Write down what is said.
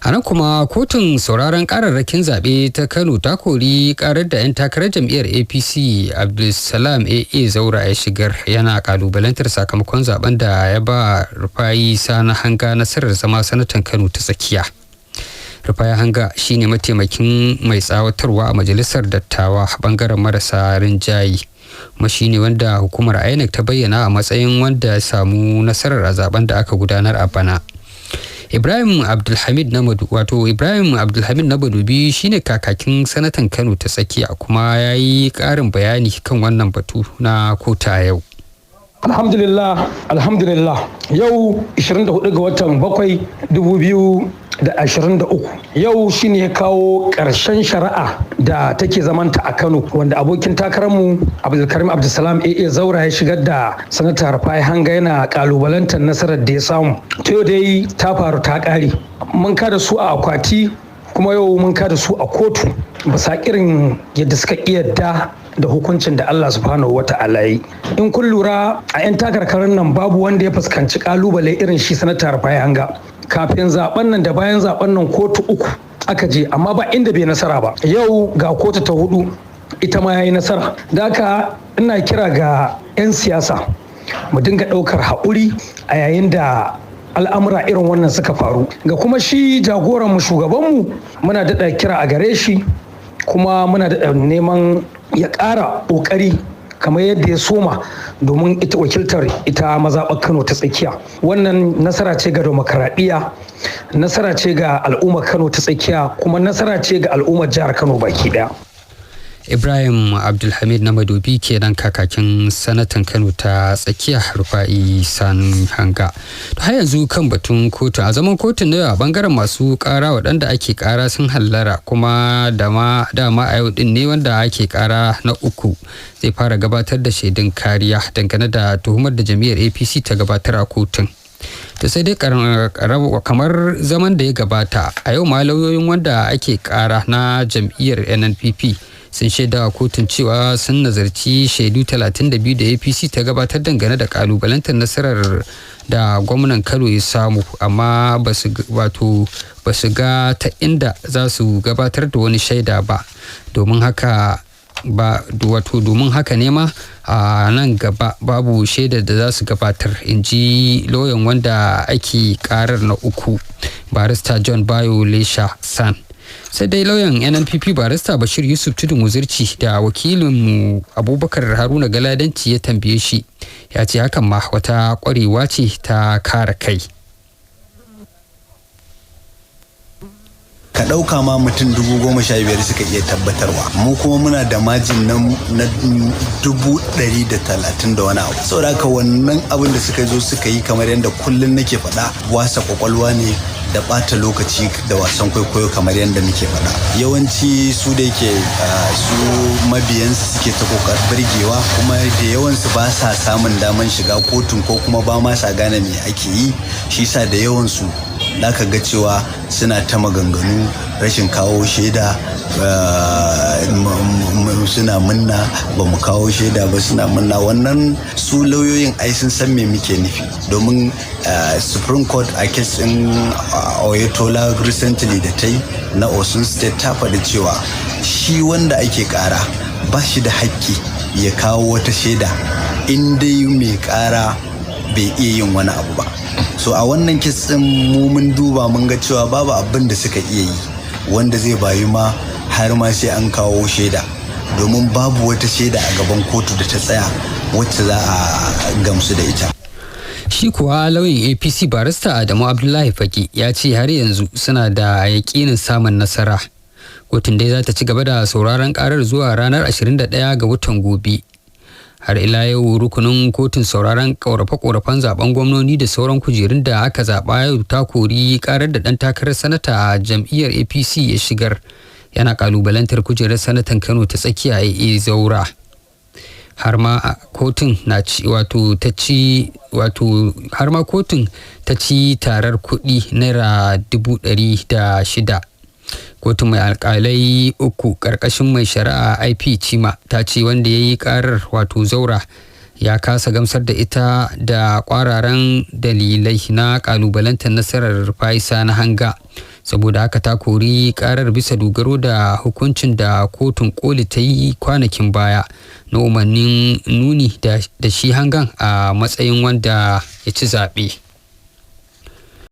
A nan kuma kotun sauraron kararrakin zaɓe ta Kano ta kori karar da 'yan takarar jam'iyyar APC Abdulsalam AA Zaura ya shigar yana kalubalantar sakamakon zaben da ya ba Rufa'i Hanga nasarar zama sanatan Kano ta tsakiya. Rufa'i Hanga shine mataimakin mai tsawatarwa a majalisar dattawa bangaren marasa rinjaye. Kuma shine wanda hukumar INEC ta bayyana a matsayin wanda ya samu nasarar a zaben da aka gudanar a bana. Ibrahim Abdulhamid na Madubi shine kakakin sanatan Kano ta tsakiya kuma ya yi ƙarin bayani kan wannan batu na kota yau. Alhamdulillah yau 24 ga watan 7 2023 yau shine ya kawo ƙarshen shari'a da take zamanta a Kano wanda abokin takararmu Abdulsalam AA Zaura ya shigar da sanata Rufa'i Hanga yana kalubalantar nasarar da ya samu. Ta yau dai ta faru ta ƙare. Mun kada su a akwati kuma yau mun kada su a kotu bisa irin yadda suka yadda da hukuncin da Allah subhanahu wa ta'ala yi. In kun lura a 'yan takarkarin nan babu wanda ya fuskanci kalubale irin shi sanata Rufa'i Hanga. Kafin zaben nan da bayan zaben nan kotu uku aka je amma ba inda bai nasara ba. Yau ga kotu ta hudu ita ma yayi nasara. Da haka ina kira ga 'yan siyasa mu dinga ɗaukar haƙuri a yayin da al'amura irin wannan suka faru. Ga kuma shi jagoran mu shugabanmu muna daɗa kira a gare shi kuma muna daɗa neman ya ƙara ƙoƙari kamar yadda ya soma domin ita wakiltar ita mazaɓar Kano ta tsakiya. Wannan nasara ce ga demokaradiyya, nasara ce ga al'ummar Kano ta tsakiya kuma nasara ce ga al'ummar jihar Kano baki ɗaya. Ibrahim Abdulhamid na Madubi kenan kakakin sanatan Kano ta tsakiya Rufa'i Hanga. Har yanzu kan batun kotu a zaman kotun na bangaren masu kara waɗanda ake kara sun hallara kuma dama a yau din ne wanda ake kara na uku zai fara gabatar da shaidun kariya dangane da tuhumar da jam'iyyar APC ta gabatar a kotun. To sai dai kamar zaman da ya gabata a yau ma lauyoyin wanda ake kara na jam'iyyar NNPP sun shaida a kotun cewa sun nazarci shaidu 32 da APC ta gabatar dangane da kalubalantar nasarar da gwamnan Kano ya samu amma ba su ga ta inda za su gabatar da wani shaida ba domin haka ne ma a nan gaba babu shaidar da za su gabatar, in ji lauyan wanda ake karar na uku barista John Bayo Lesha San. Sai dai lauyan NNPP barista Bashir Yusuf Tudun Wuzirci da wakilinmu Abubakar Haruna Galadanci ya tambaye shi ya ce hakan ma wata kwarewa ce ta kare kai. Ka ɗauka ma mutum 15,000 suka iya tabbatarwa, mu kuma muna da majin na 130 da wani abu. Saboda haka wannan abin da suka zo suka yi kamar yadda kullum nake faɗa wasa kwakwalwa ne da ɓata lokaci da wasan kwaikwayo kamar yadda muke faɗa. Yawanci su da yake su mabiyansu suke ta kokarin birgewa kuma da yawansu ba sa samun daman shiga kotun ko kuma ba ma sa gane me ake yi, shi sa da yawansu da ka ga cewa suna ta maganganu rashin kawo shaida, suna munna ba mu kawo shaida ba, suna munna. Wannan su lauyoyin ai sun san me muke nufi domin Supreme Court a case din Oyetola recently da ta yi na Osun State ta faɗi cewa shi wanda ake ƙara ba shi da haƙƙi ya kawo wata shaida in dai mai ƙara bai iya yin wani abu ba. So a wannan kes din mu mun duba mun ga cewa babu abin da suka iya yi wanda zai bayu ma har ma sai an kawo shaida, domin babu wata shaida a gaban kotu da ta tsaya wacce za a gamsu da ita. Shi kuwa lauyin APC barista Adamu Abdullahi Faki ya ce har yanzu suna da yaƙinin samun nasara. Kotun dai za ta ci gaba da sauraron karar zuwa ranar 21 ga watan gobe. Har ila yau rukunin kotun sauraron korafe-korafen zaben gwamnoni da sauran kujerun da aka zaɓa yau ta kori karar da ɗan takarar sanata a jam'iyyar APC ya shigar yana kalubalantar kujerar sanatan Kano ta tsakiya AA Zaura. Har ma kotun ta ci tarar kuɗi naira 600,000. Kotun mai alkalai uku karkashin mai shari'a IP Chima ta ce wanda ya yi karar Zaura ya kasa gamsar da ita da kwararan dalilai na kalubalantar nasarar Rufa'i Hanga saboda haka ta kori karar bisa dogaro da hukuncin da kotun koli ta yi kwanakin baya na umarnin nuni da shi Hangan a matsayin wanda ya ci zaɓe.